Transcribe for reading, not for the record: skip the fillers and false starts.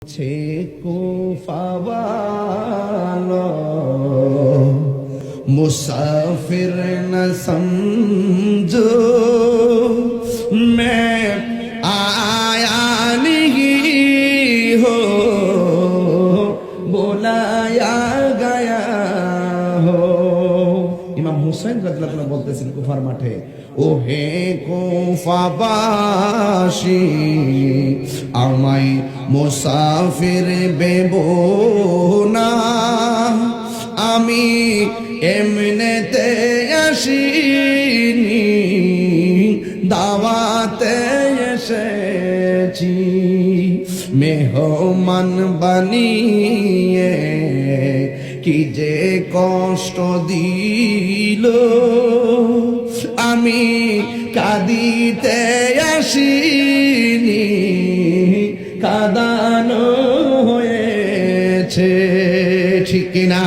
छे कुफा वालों मुसाफिर न समझो मैं आया नहीं हो बुलाया गया हो। इमाम हुसैन রাদিয়াল্লাহু আনহু বলতেছেন কুফার মাঠে, ও হে কুফাবাসী আমায় মুসাফির ভেবো না, আমি এমনেতে আসিনি দাওয়াতে এসেছি। মেহমান বানিয়ে কি যে কষ্ট দিল, আমি কাঁদিতে আসিনি কাঁদানো হয়েছে, ঠিক না?